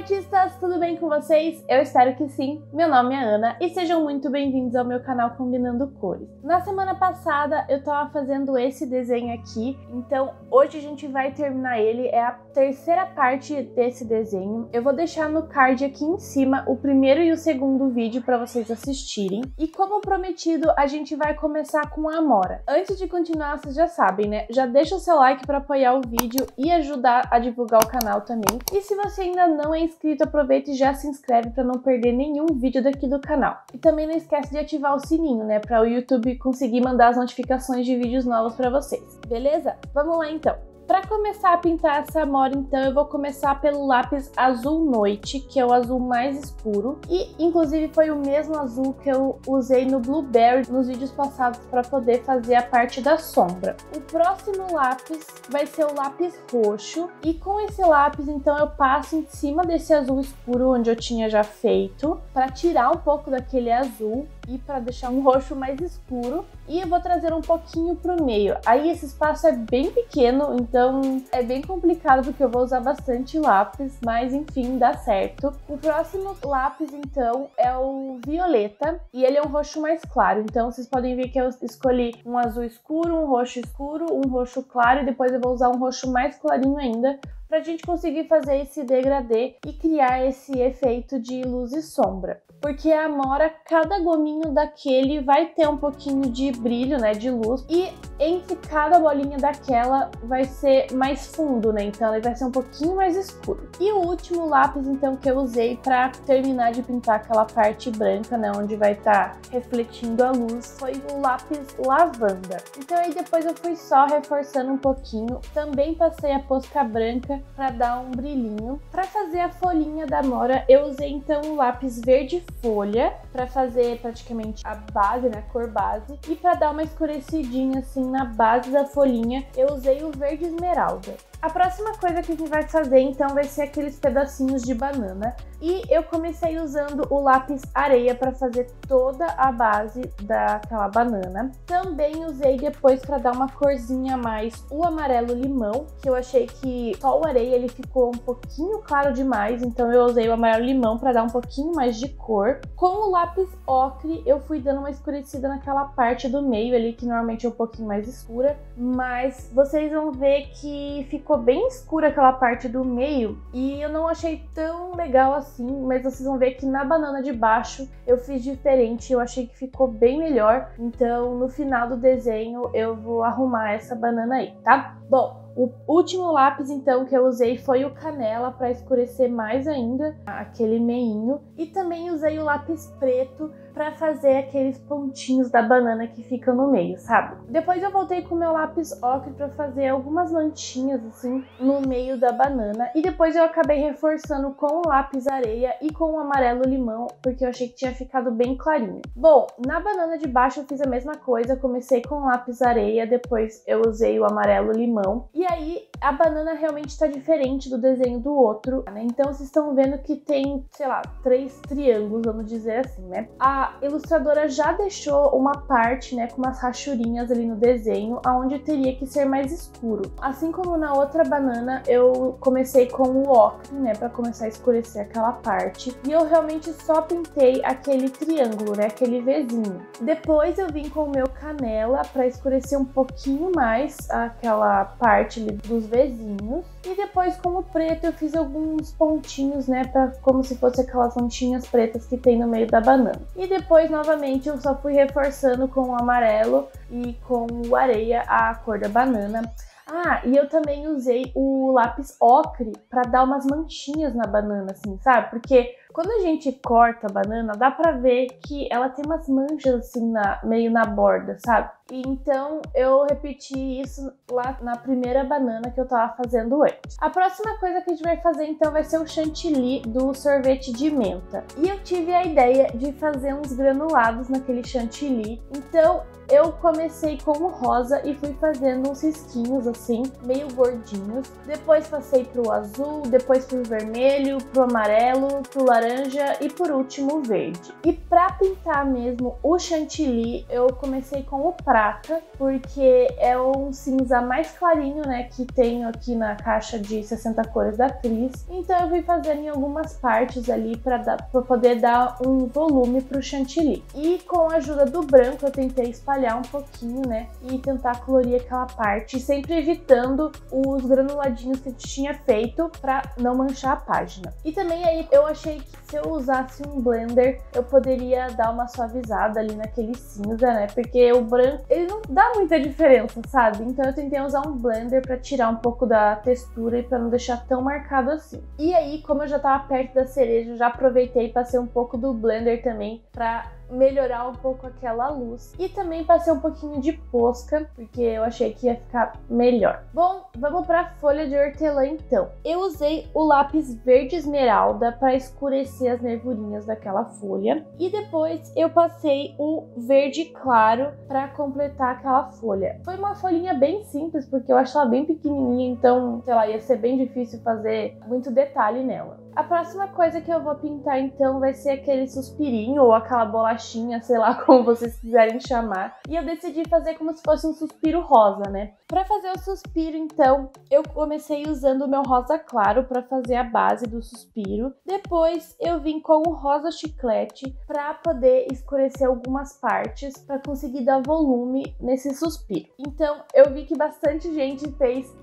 artistas, tudo bem com vocês? Eu espero que sim. Meu nome é Ana e sejam muito bem-vindos ao meu canal Combinando Cores. Na semana passada eu tava fazendo esse desenho aqui, então hoje a gente vai terminar ele, é a terceira parte desse desenho. Eu vou deixar no card aqui em cima o primeiro e o segundo vídeo para vocês assistirem. E como prometido, a gente vai começar com a Amora. Antes de continuar, vocês já sabem, né? Já deixa o seu like para apoiar o vídeo e ajudar a divulgar o canal também. E se você ainda não é inscrito, aproveita e já se inscreve para não perder nenhum vídeo daqui do canal. E também não esquece de ativar o sininho, né, para o YouTube conseguir mandar as notificações de vídeos novos para vocês. Beleza? Vamos lá então. Para começar a pintar essa Amora, então, eu vou começar pelo lápis azul noite, que é o azul mais escuro. E, inclusive, foi o mesmo azul que eu usei no Blueberry nos vídeos passados para poder fazer a parte da sombra. O próximo lápis vai ser o lápis roxo. E com esse lápis, então, eu passo em cima desse azul escuro, onde eu tinha já feito, para tirar um pouco daquele azul e para deixar um roxo mais escuro. E eu vou trazer um pouquinho pro meio. Aí esse espaço é bem pequeno, então é bem complicado porque eu vou usar bastante lápis, mas enfim, dá certo. O próximo lápis, então, é o violeta e ele é um roxo mais claro. Então vocês podem ver que eu escolhi um azul escuro, um roxo claro e depois eu vou usar um roxo mais clarinho ainda, pra gente conseguir fazer esse degradê e criar esse efeito de luz e sombra. Porque a Amora, cada gominho daquele vai ter um pouquinho de brilho, né, de luz, e entre cada bolinha daquela vai ser mais fundo, né, então ele vai ser um pouquinho mais escuro. E o último lápis, então, que eu usei pra terminar de pintar aquela parte branca, né, onde vai estar refletindo a luz, foi o lápis lavanda. Então aí depois eu fui só reforçando um pouquinho, também passei a posca branca para dar um brilhinho. Para fazer a folhinha da Amora, eu usei então o lápis verde folha para fazer praticamente a base, né, a cor base, e para dar uma escurecidinha assim na base da folhinha, eu usei o verde esmeralda. A próxima coisa que a gente vai fazer, então, vai ser aqueles pedacinhos de banana. E eu comecei usando o lápis areia para fazer toda a base daquela banana. Também usei depois para dar uma corzinha a mais o amarelo limão, que eu achei que só o areia ele ficou um pouquinho claro demais, então eu usei o amarelo limão para dar um pouquinho mais de cor. Com o lápis ocre, eu fui dando uma escurecida naquela parte do meio ali, que normalmente é um pouquinho mais escura, mas vocês vão ver que ficou bem escura aquela parte do meio e eu não achei tão legal assim, mas vocês vão ver que na banana de baixo eu fiz diferente, eu achei que ficou bem melhor, então no final do desenho eu vou arrumar essa banana aí, tá? Bom, o último lápis, então, que eu usei foi o canela para escurecer mais ainda aquele meinho. E também usei o lápis preto para fazer aqueles pontinhos da banana que ficam no meio, sabe? Depois eu voltei com o meu lápis ocre para fazer algumas manchinhas, assim, no meio da banana. E depois eu acabei reforçando com o lápis areia e com o amarelo limão, porque eu achei que tinha ficado bem clarinho. Bom, na banana de baixo eu fiz a mesma coisa. Comecei com o lápis areia, depois eu usei o amarelo limão. E aí, a banana realmente tá diferente do desenho do outro, né? Então, vocês estão vendo que tem, sei lá, 3 triângulos, vamos dizer assim, né? A ilustradora já deixou uma parte, né, com umas rachurinhas ali no desenho, aonde teria que ser mais escuro. Assim como na outra banana, eu comecei com o ocre, né, pra começar a escurecer aquela parte. E eu realmente só pintei aquele triângulo, né, aquele Vzinho. Depois eu vim com o meu canela pra escurecer um pouquinho mais aquela parte ali dos Vzinhos. E depois com o preto eu fiz alguns pontinhos, né, como se fosse aquelas manchinhas pretas que tem no meio da banana. E depois novamente eu só fui reforçando com o amarelo e com o areia a cor da banana. Ah, e eu também usei o lápis ocre para dar umas manchinhas na banana, assim, sabe? Porque quando a gente corta a banana, dá pra ver que ela tem umas manchas, assim, meio na borda, sabe? E então eu repeti isso lá na primeira banana que eu tava fazendo antes. A próxima coisa que a gente vai fazer, então, vai ser o chantilly do sorvete de menta. E eu tive a ideia de fazer uns granulados naquele chantilly. Então, eu comecei com o rosa e fui fazendo uns risquinhos assim, meio gordinhos. Depois passei pro azul, depois pro vermelho, pro amarelo, pro laranja laranja e por último o verde. E pra pintar mesmo o chantilly, eu comecei com o prata, porque é um cinza mais clarinho, né, que tenho aqui na caixa de 60 cores da Tris. Então eu fui fazendo em algumas partes ali pra poder dar um volume pro chantilly. E com a ajuda do branco eu tentei espalhar um pouquinho, né, e tentar colorir aquela parte, sempre evitando os granuladinhos que a gente tinha feito pra não manchar a página. E também aí eu achei que se eu usasse um blender, eu poderia dar uma suavizada ali naquele cinza, né, porque o branco, ele não dá muita diferença, sabe? Então eu tentei usar um blender pra tirar um pouco da textura e pra não deixar tão marcado assim. E aí, como eu já tava perto da cereja, eu já aproveitei e passei um pouco do blender também pra melhorar um pouco aquela luz. E também passei um pouquinho de posca, porque eu achei que ia ficar melhor. Bom, vamos para a folha de hortelã então. Eu usei o lápis verde esmeralda para escurecer as nervurinhas daquela folha. E depois eu passei o verde claro para completar aquela folha. Foi uma folhinha bem simples, porque eu acho ela bem pequenininha, então, sei lá, ia ser bem difícil fazer muito detalhe nela. A próxima coisa que eu vou pintar então vai ser aquele suspirinho ou aquela bolachinha, sei lá como vocês quiserem chamar. E eu decidi fazer como se fosse um suspiro rosa, né? Para fazer o suspiro então, eu comecei usando o meu rosa claro para fazer a base do suspiro. Depois eu vim com o rosa chiclete para poder escurecer algumas partes para conseguir dar volume nesse suspiro. Então eu vi que bastante gente fez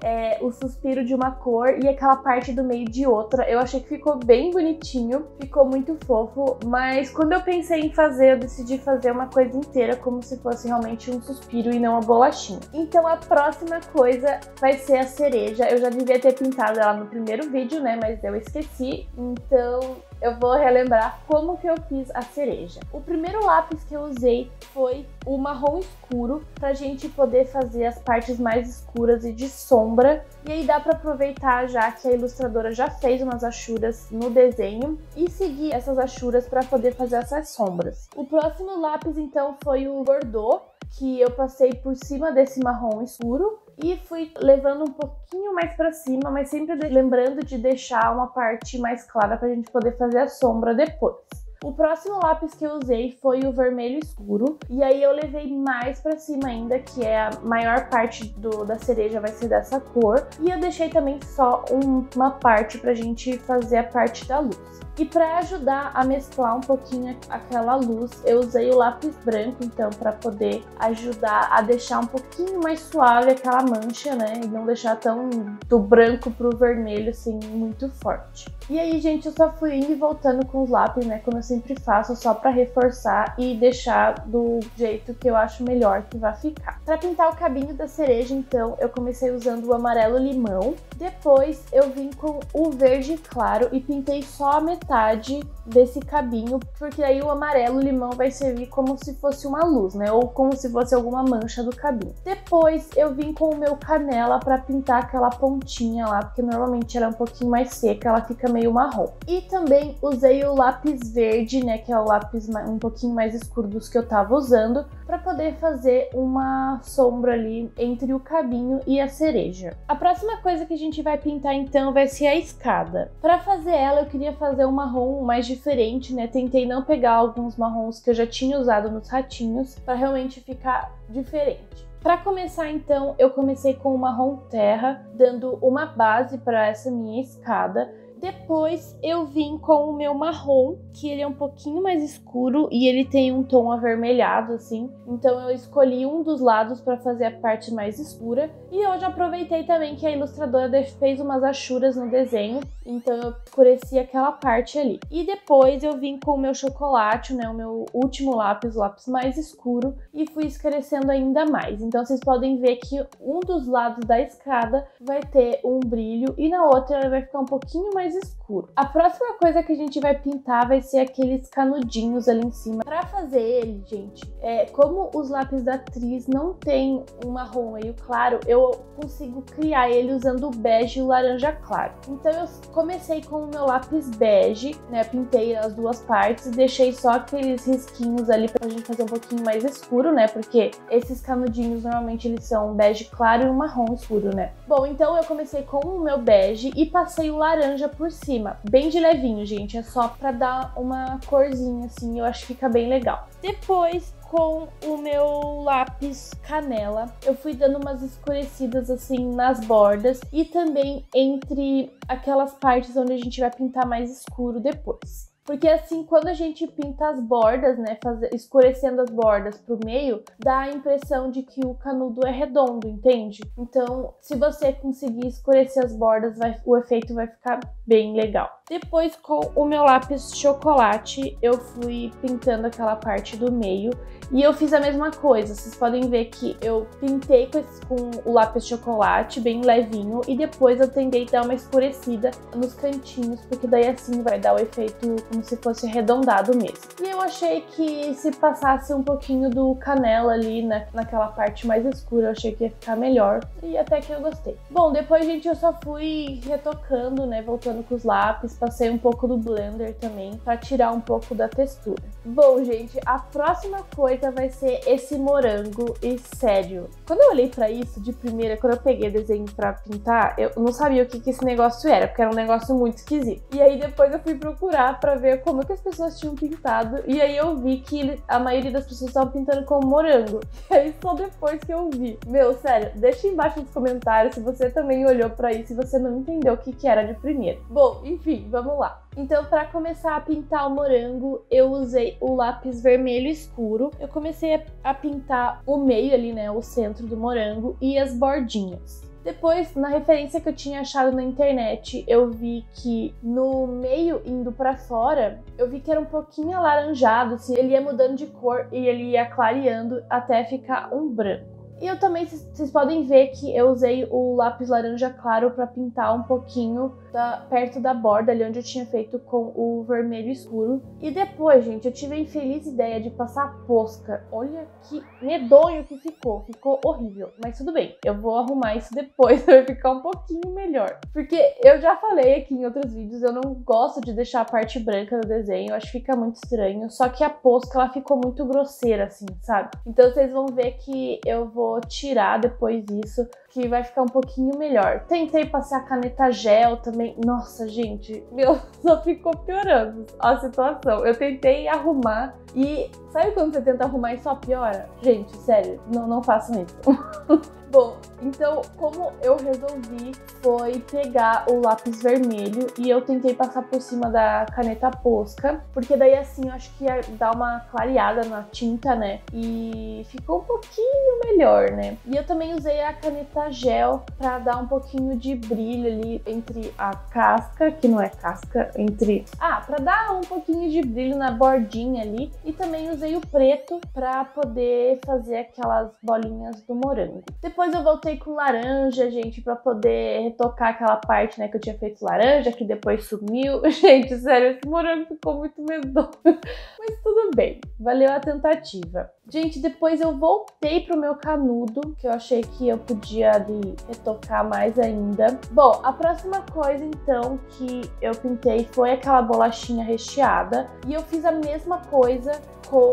o suspiro de uma cor e aquela parte do meio de outra. Eu achei que ficou bem bonitinho, ficou muito fofo, mas quando eu pensei em fazer, eu decidi fazer uma coisa inteira como se fosse realmente um suspiro e não uma bolachinha. Então a próxima coisa vai ser a cereja. Eu já devia ter pintado ela no primeiro vídeo, né, mas eu esqueci, então eu vou relembrar como que eu fiz a cereja. O primeiro lápis que eu usei foi o marrom escuro, pra gente poder fazer as partes mais escuras e de sombra. E aí dá pra aproveitar já que a ilustradora já fez umas achuras no desenho e seguir essas achuras pra poder fazer essas sombras. O próximo lápis então foi o Bordeaux, que eu passei por cima desse marrom escuro e fui levando um pouquinho mais pra cima, mas sempre lembrando de deixar uma parte mais clara pra gente poder fazer a sombra depois. O próximo lápis que eu usei foi o vermelho escuro, e aí eu levei mais pra cima ainda, que é a maior parte da cereja vai ser dessa cor, e eu deixei também só uma parte pra gente fazer a parte da luz. E para ajudar a mesclar um pouquinho aquela luz, eu usei o lápis branco, então, para poder ajudar a deixar um pouquinho mais suave aquela mancha, né? E não deixar tão do branco pro vermelho, assim, muito forte. E aí, gente, eu só fui indo e voltando com os lápis, né? Como eu sempre faço, só para reforçar e deixar do jeito que eu acho melhor que vai ficar. Para pintar o cabinho da cereja, então, eu comecei usando o amarelo limão. Depois, eu vim com o verde claro e pintei só a metade desse cabinho, porque aí o amarelo limão vai servir como se fosse uma luz, né? Ou como se fosse alguma mancha do cabinho. Depois eu vim com o meu canela para pintar aquela pontinha lá, porque normalmente ela é um pouquinho mais seca, ela fica meio marrom. E também usei o lápis verde, né? Que é o lápis um pouquinho mais escuro dos que eu tava usando, para poder fazer uma sombra ali entre o cabinho e a cereja. A próxima coisa que a gente vai pintar então vai ser a escada. Para fazer ela eu queria fazer um marrom mais diferente, né? Tentei não pegar alguns marrons que eu já tinha usado nos ratinhos para realmente ficar diferente. Para começar então, eu comecei com o marrom terra, dando uma base para essa minha escada. Depois eu vim com o meu marrom, que ele é um pouquinho mais escuro e ele tem um tom avermelhado assim. Então eu escolhi um dos lados para fazer a parte mais escura. E eu já aproveitei também que a ilustradora fez umas achuras no desenho, então eu escureci aquela parte ali. E depois eu vim com o meu chocolate, né, o meu último lápis, o lápis mais escuro, e fui escurecendo ainda mais. Então vocês podem ver que um dos lados da escada vai ter um brilho e na outra ele vai ficar um pouquinho mais escuro. A próxima coisa que a gente vai pintar vai ser aqueles canudinhos ali em cima. Para fazer ele, gente, como os lápis da Tris não tem um marrom meio claro, eu consigo criar ele usando o bege e o laranja claro. Então eu comecei com o meu lápis bege, né, pintei as duas partes e deixei só aqueles risquinhos ali pra gente fazer um pouquinho mais escuro, né, porque esses canudinhos normalmente eles são um bege claro e um marrom escuro, né. Bom, então eu comecei com o meu bege e passei o laranja por cima. cima, bem de levinho, gente. É só pra dar uma corzinha, assim, eu acho que fica bem legal. Depois, com o meu lápis canela, eu fui dando umas escurecidas, assim, nas bordas e também entre aquelas partes onde a gente vai pintar mais escuro depois. Porque assim, quando a gente pinta as bordas, né, escurecendo as bordas pro meio, dá a impressão de que o canudo é redondo, entende? Então, se você conseguir escurecer as bordas, o efeito vai ficar bem legal. Depois, com o meu lápis chocolate, eu fui pintando aquela parte do meio e eu fiz a mesma coisa. Vocês podem ver que eu pintei com o lápis chocolate bem levinho e depois eu tentei dar uma escurecida nos cantinhos, porque daí assim vai dar o efeito como se fosse arredondado mesmo. E eu achei que se passasse um pouquinho do canela ali naquela parte mais escura, eu achei que ia ficar melhor e até que eu gostei. Bom, depois, gente, eu só fui retocando, né, voltando com os lápis, passei um pouco do blender também pra tirar um pouco da textura. Bom, gente, a próxima coisa vai ser esse morango e sério, quando eu olhei pra isso de primeira, quando eu peguei o desenho pra pintar, eu não sabia o que esse negócio era, porque era um negócio muito esquisito. E aí depois eu fui procurar pra ver como que as pessoas tinham pintado, e aí eu vi que a maioria das pessoas estavam pintando com morango. E aí só depois que eu vi. Meu, sério, deixa embaixo nos comentários se você também olhou pra isso e você não entendeu o que era de primeiro. Bom, enfim, vamos lá. Então, para começar a pintar o morango, eu usei o lápis vermelho escuro. Eu comecei a pintar o meio ali, né, o centro do morango e as bordinhas. Depois, na referência que eu tinha achado na internet, eu vi que no meio, indo pra fora, eu vi que era um pouquinho alaranjado, assim, ele ia mudando de cor e ele ia clareando até ficar um branco. E eu também, vocês podem ver que eu usei o lápis laranja claro para pintar um pouquinho perto da borda, ali onde eu tinha feito com o vermelho escuro. E depois, gente, eu tive a infeliz ideia de passar posca. Olha que medonho que ficou horrível. Mas tudo bem, eu vou arrumar isso depois, vai ficar um pouquinho melhor. Porque eu já falei aqui em outros vídeos, eu não gosto de deixar a parte branca do desenho, eu acho que fica muito estranho. Só que a posca, ela ficou muito grosseira, assim, sabe? Então vocês vão ver que eu vou tirar depois isso, que vai ficar um pouquinho melhor. Tentei passar caneta gel também. Nossa, gente, meu, só ficou piorando a situação. Eu tentei arrumar e sabe quando você tenta arrumar e só piora? Gente, sério, não façam isso. Bom, então como eu resolvi foi pegar o lápis vermelho e eu tentei passar por cima da caneta posca, porque daí assim eu acho que ia dar uma clareada na tinta, né? E ficou um pouquinho melhor, né? E eu também usei a caneta gel pra dar um pouquinho de brilho ali entre a casca, que não é casca, pra dar um pouquinho de brilho na bordinha ali. E também usei o preto pra poder fazer aquelas bolinhas do morango. Depois eu voltei com laranja, gente, pra poder retocar aquela parte, né, que eu tinha feito laranja, que depois sumiu. Gente, sério, esse morango ficou muito medonho. Mas tudo bem, valeu a tentativa. Gente, depois eu voltei pro meu canudo, que eu achei que eu podia ali retocar mais ainda. Bom, a próxima coisa, então, que eu pintei foi aquela bolachinha recheada. E eu fiz a mesma coisa com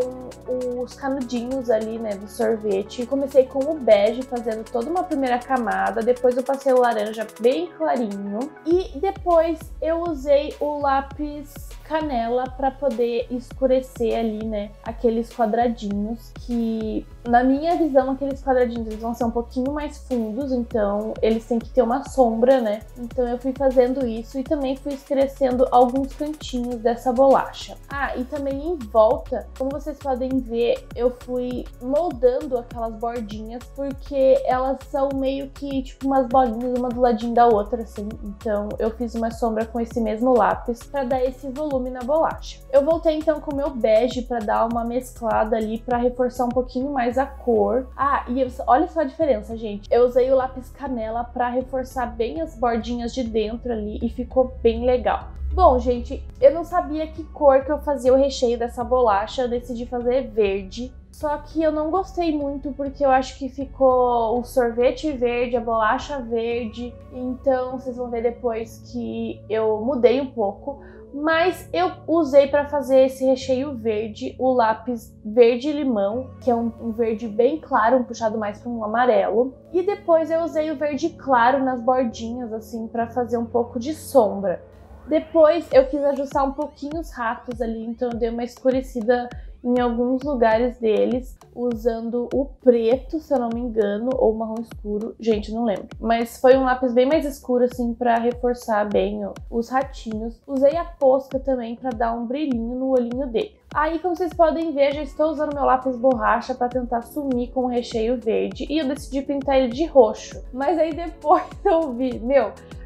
os canudinhos ali, né, do sorvete. Comecei com o bege, fazendo toda uma primeira camada. Depois eu passei o laranja bem clarinho. E depois eu usei o lápis canela para poder escurecer ali, né, aqueles quadradinhos que, na minha visão, aqueles quadradinhos eles vão ser um pouquinho mais fundos, então eles têm que ter uma sombra, né? Então eu fui fazendo isso e também fui escurecendo alguns cantinhos dessa bolacha. Ah, e também em volta, como vocês podem ver, eu fui moldando aquelas bordinhas porque elas são meio que tipo umas bolinhas, uma do ladinho da outra, assim. Então eu fiz uma sombra com esse mesmo lápis para dar esse volume na bolacha. Eu voltei então com o meu bege para dar uma mesclada ali, para reforçar um pouquinho mais a cor. Ah, e olha só a diferença, gente. Eu usei o lápis canela para reforçar bem as bordinhas de dentro ali e ficou bem legal. Bom, gente, eu não sabia que cor que eu fazia o recheio dessa bolacha, eu decidi fazer verde. Só que eu não gostei muito porque eu acho que ficou o sorvete verde, a bolacha verde. Então vocês vão ver depois que eu mudei um pouco. Mas eu usei para fazer esse recheio verde o lápis verde limão, que é um verde bem claro, um puxado mais para um amarelo. E depois eu usei o verde claro nas bordinhas, assim, para fazer um pouco de sombra. Depois eu quis ajustar um pouquinho os ratos ali, então eu dei uma escurecida em alguns lugares deles, usando o preto, se eu não me engano, ou o marrom escuro, gente, não lembro. Mas foi um lápis bem mais escuro, assim, pra reforçar bem os ratinhos. Usei a posca também pra dar um brilhinho no olhinho dele. Aí, como vocês podem ver, já estou usando meu lápis borracha pra tentar sumir com o recheio verde. E eu decidi pintar ele de roxo. Mas aí depois eu vi,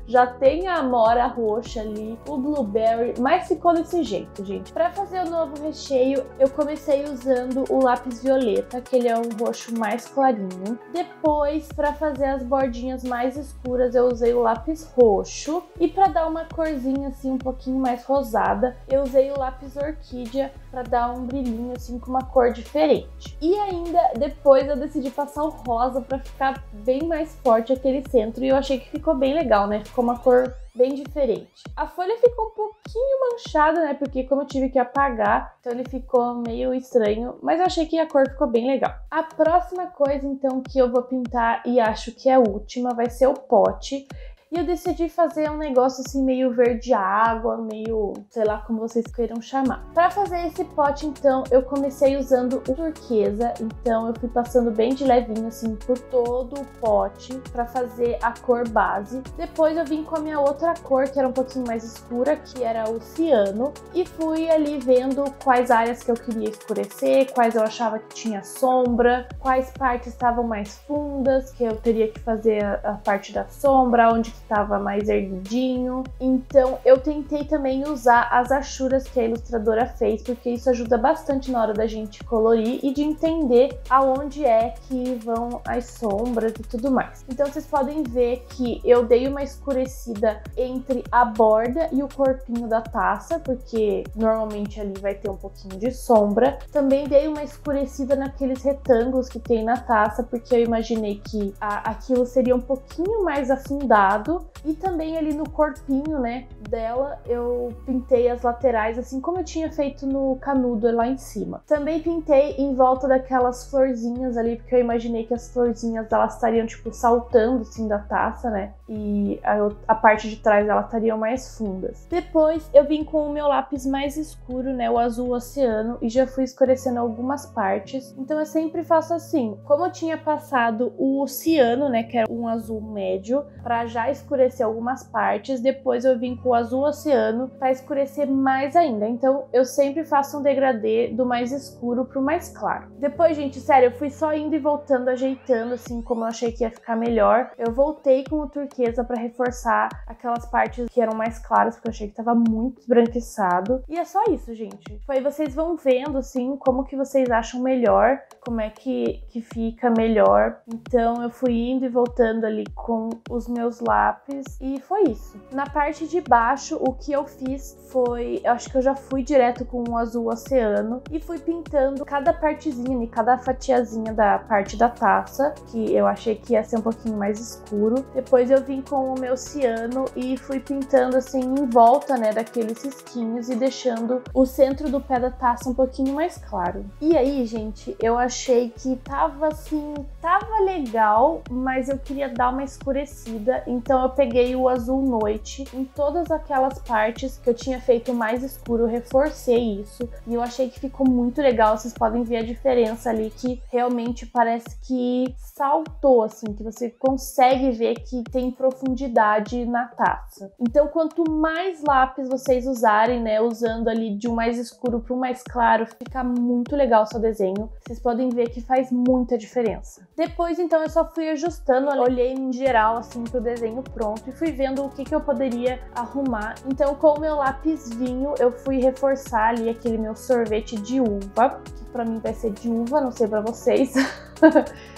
já tem a amora roxa ali, o blueberry, mas ficou desse jeito, gente. Para fazer o novo recheio, eu comecei usando o lápis violeta, que ele é um roxo mais clarinho. Depois, para fazer as bordinhas mais escuras, eu usei o lápis roxo. E para dar uma corzinha assim um pouquinho mais rosada, eu usei o lápis orquídea para dar um brilhinho assim com uma cor diferente. E ainda depois eu decidi passar o rosa para ficar bem mais forte aquele centro, e eu achei que ficou bem legal, né? Ficou uma cor bem diferente. A folha ficou um pouquinho manchada, né? Porque como eu tive que apagar, então ele ficou meio estranho, mas eu achei que a cor ficou bem legal. A próxima coisa, então, que eu vou pintar, e acho que é a última, vai ser o pote. E eu decidi fazer um negócio assim meio verde água, meio, sei lá como vocês queiram chamar. Para fazer esse pote, então, eu comecei usando o turquesa. Então eu fui passando bem de levinho assim por todo o pote para fazer a cor base. Depois eu vim com a minha outra cor, que era um pouquinho mais escura, que era o ciano. E fui ali vendo quais áreas que eu queria escurecer, quais eu achava que tinha sombra, quais partes estavam mais fundas, que eu teria que fazer a parte da sombra, onde estava mais erguidinho. Então eu tentei também usar as achuras que a ilustradora fez, porque isso ajuda bastante na hora da gente colorir e de entender aonde é que vão as sombras e tudo mais. Então vocês podem ver que eu dei uma escurecida entre a borda e o corpinho da taça, porque normalmente ali vai ter um pouquinho de sombra. Também dei uma escurecida naqueles retângulos que tem na taça, porque eu imaginei que aquilo seria um pouquinho mais afundado. E também ali no corpinho, né, dela, eu pintei as laterais, assim como eu tinha feito no canudo lá em cima. Também pintei em volta daquelas florzinhas ali, porque eu imaginei que as florzinhas, elas estariam, tipo, saltando, assim, da taça, né, e a parte de trás, elas estariam mais fundas. Depois, eu vim com o meu lápis mais escuro, né, o azul oceano, e já fui escurecendo algumas partes. Então, eu sempre faço assim. Como eu tinha passado o ciano, né, que era um azul médio, pra já escurecer algumas partes, depois eu vim com o azul oceano para escurecer mais ainda. Então eu sempre faço um degradê do mais escuro pro mais claro. Depois, gente, sério, eu fui só indo e voltando, ajeitando assim como eu achei que ia ficar melhor. Eu voltei com o turquesa para reforçar aquelas partes que eram mais claras, porque eu achei que tava muito esbranquiçado. E é só isso, gente. Aí vocês vão vendo assim como que vocês acham melhor, como é que fica melhor. Então eu fui indo e voltando ali com os meus lápis e foi isso. Na parte de baixo, o que eu fiz foi, eu acho que eu já fui direto com o azul oceano e fui pintando cada partezinha, cada fatiazinha da parte da taça, que eu achei que ia ser um pouquinho mais escuro. Depois eu vim com o meu ciano e fui pintando assim em volta, né, daqueles risquinhos e deixando o centro do pé da taça um pouquinho mais claro. E aí, gente, eu achei que tava assim, tava legal, mas eu queria dar uma escurecida, então eu peguei o azul noite em todas aquelas partes que eu tinha feito mais escuro, eu reforcei isso e eu achei que ficou muito legal. Vocês podem ver a diferença ali, que realmente parece que saltou, assim, que você consegue ver que tem profundidade na taça. Então quanto mais lápis vocês usarem, né, usando ali de um mais escuro para um mais claro, fica muito legal o seu desenho. Vocês podem ver que faz muita diferença. Depois, então, eu só fui ajustando, olhei em geral assim pro desenho pronto e fui vendo o que eu poderia arrumar. Então, com o meu lápis vinho, eu fui reforçar ali aquele meu sorvete de uva, que pra mim vai ser de uva, não sei pra vocês.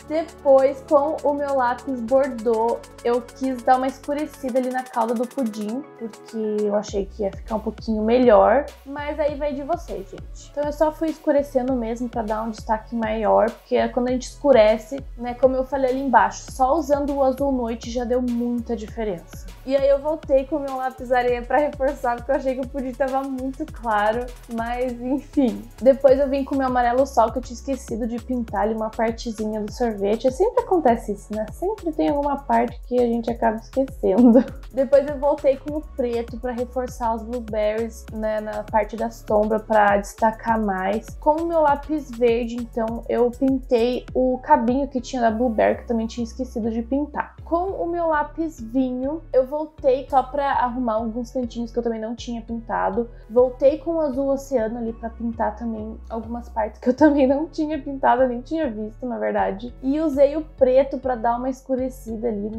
Depois, com o meu lápis Bordeaux, eu quis dar uma escurecida ali na calda do pudim, porque eu achei que ia ficar um pouquinho melhor, mas aí vai de vocês, gente. Então eu só fui escurecendo mesmo pra dar um destaque maior, porque quando a gente escurece, né, como eu falei ali embaixo, só usando o azul noite já deu muita diferença. E aí eu voltei com o meu lápis areia pra reforçar, porque eu achei que o pudim tava muito claro. Mas enfim. Depois eu vim com o meu amarelo sol, que eu tinha esquecido de pintar ali uma partezinha do sorvete. Sempre acontece isso, né? Sempre tem alguma parte que a gente acaba esquecendo. Depois eu voltei com o preto pra reforçar os blueberries, né, na parte da sombra, pra destacar mais. Com o meu lápis verde, então, eu pintei o cabinho que tinha da blueberry, que eu também tinha esquecido de pintar. Com o meu lápis vinho, eu voltei só pra arrumar alguns cantinhos que eu também não tinha pintado. Voltei com o azul oceano ali pra pintar também algumas partes que eu também não tinha pintado, eu nem tinha visto, na verdade. E usei o preto pra dar uma escurecida ali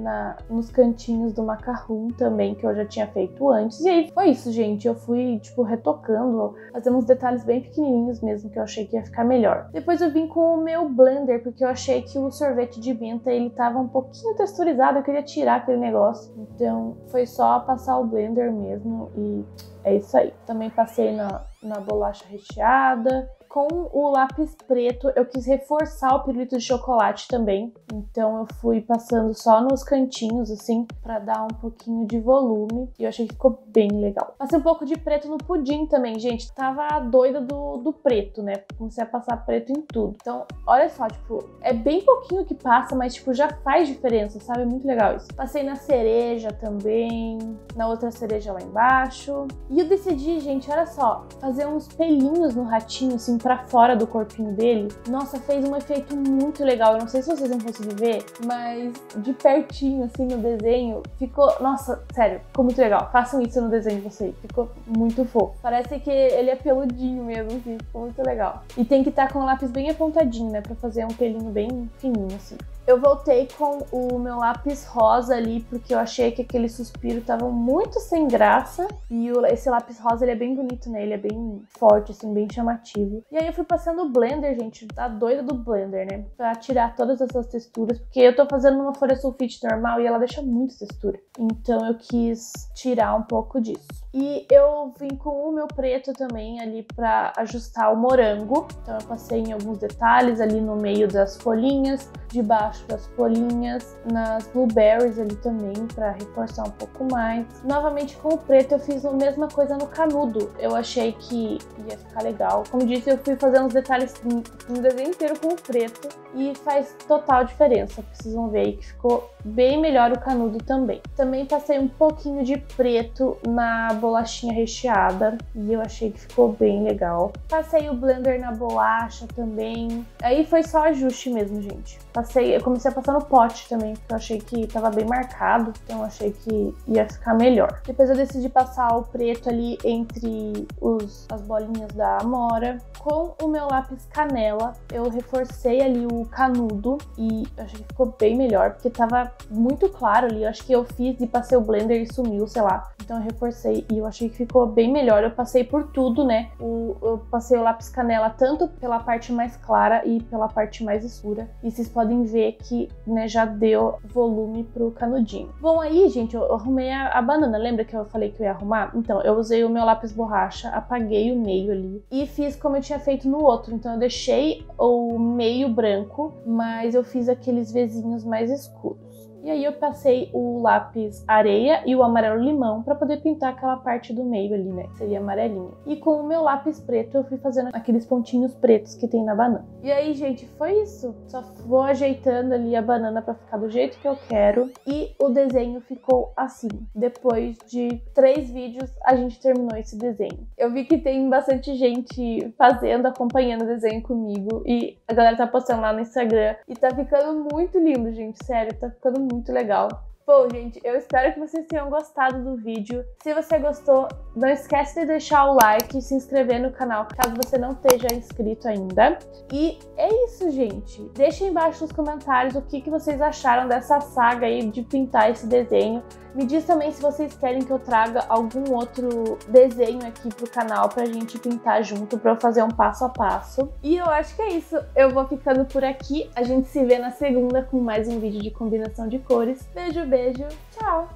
nos cantinhos do macarrão também, que eu já tinha feito antes. E aí foi isso, gente. Eu fui, tipo, retocando, fazendo uns detalhes bem pequenininhos mesmo, que eu achei que ia ficar melhor. Depois eu vim com o meu blender, porque eu achei que o sorvete de menta, ele tava um pouquinho texturizado, eu queria tirar aquele negócio. Então foi só passar o blender mesmo e é isso aí. Também passei na bolacha recheada. Com o lápis preto, eu quis reforçar o pirulito de chocolate também. Então eu fui passando só nos cantinhos, assim, pra dar um pouquinho de volume. E eu achei que ficou bem legal. Passei um pouco de preto no pudim também, gente. Tava doida do preto, né? Comecei a passar preto em tudo. Então, olha só, tipo, é bem pouquinho que passa, mas, tipo, já faz diferença, sabe? É muito legal isso. Passei na cereja também, na outra cereja lá embaixo. E eu decidi, gente, olha só, fazer uns pelinhos no ratinho, assim, pra fora do corpinho dele. Nossa, fez um efeito muito legal. Eu não sei se vocês vão conseguir ver, mas de pertinho, assim, no desenho, ficou... Nossa, sério, ficou muito legal. Façam isso no desenho de vocês. Ficou muito fofo. Parece que ele é peludinho mesmo, assim. Ficou muito legal. E tem que estar com o lápis bem apontadinho, né? Pra fazer um pelinho bem fininho, assim. Eu voltei com o meu lápis rosa ali, porque eu achei que aquele suspiro tava muito sem graça. E esse lápis rosa, ele é bem bonito, né? Ele é bem forte, assim, bem chamativo. E aí eu fui passando o blender, gente, tá doida do blender, né? Pra tirar todas essas texturas, porque eu tô fazendo uma folha sulfite normal e ela deixa muita textura. Então eu quis tirar um pouco disso. E eu vim com o meu preto também ali pra ajustar o morango. Então eu passei em alguns detalhes ali no meio das folhinhas, debaixo das folhinhas, nas blueberries ali também, pra reforçar um pouco mais. Novamente com o preto eu fiz a mesma coisa no canudo. Eu achei que ia ficar legal. Como disse, eu fui fazendo os detalhes no desenho inteiro com o preto e faz total diferença. Vocês vão ver aí que ficou bem melhor o canudo também. Também passei um pouquinho de preto na bolachinha recheada e eu achei que ficou bem legal. Passei o blender na bolacha também. Aí foi só ajuste mesmo, gente. Eu comecei a passar no pote também, porque eu achei que tava bem marcado, então eu achei que ia ficar melhor. Depois eu decidi passar o preto ali entre as bolinhas da amora. Com o meu lápis canela, eu reforcei ali o canudo e eu achei que ficou bem melhor, porque tava muito claro ali. Eu acho que eu fiz e passei o blender e sumiu, sei lá. Então eu reforcei e eu achei que ficou bem melhor. Eu passei por tudo, né? Eu passei o lápis canela tanto pela parte mais clara e pela parte mais escura. E vocês podem ver que, né, já deu volume pro canudinho. Bom, aí, gente, eu arrumei a banana. Lembra que eu falei que eu ia arrumar? Então, eu usei o meu lápis borracha, apaguei o meio ali e fiz como eu tinha feito no outro. Então, eu deixei o meio branco, mas eu fiz aqueles vezinhos mais escuros. E aí eu passei o lápis areia e o amarelo limão para poder pintar aquela parte do meio ali, né? Que seria amarelinha. E com o meu lápis preto eu fui fazendo aqueles pontinhos pretos que tem na banana. E aí, gente, foi isso. Só vou ajeitando ali a banana para ficar do jeito que eu quero. E o desenho ficou assim. Depois de 3 vídeos, a gente terminou esse desenho. Eu vi que tem bastante gente fazendo, acompanhando o desenho comigo. E a galera tá postando lá no Instagram. E tá ficando muito lindo, gente. Sério, tá ficando muito legal. Bom, gente, eu espero que vocês tenham gostado do vídeo. Se você gostou, não esquece de deixar o like e se inscrever no canal, caso você não esteja inscrito ainda. E é isso, gente. Deixem embaixo nos comentários o que vocês acharam dessa saga aí de pintar esse desenho. Me diz também se vocês querem que eu traga algum outro desenho aqui pro canal pra gente pintar junto, pra eu fazer um passo a passo. E eu acho que é isso. Eu vou ficando por aqui. A gente se vê na segunda com mais um vídeo de combinação de cores. Beijo, beijo. Tchau!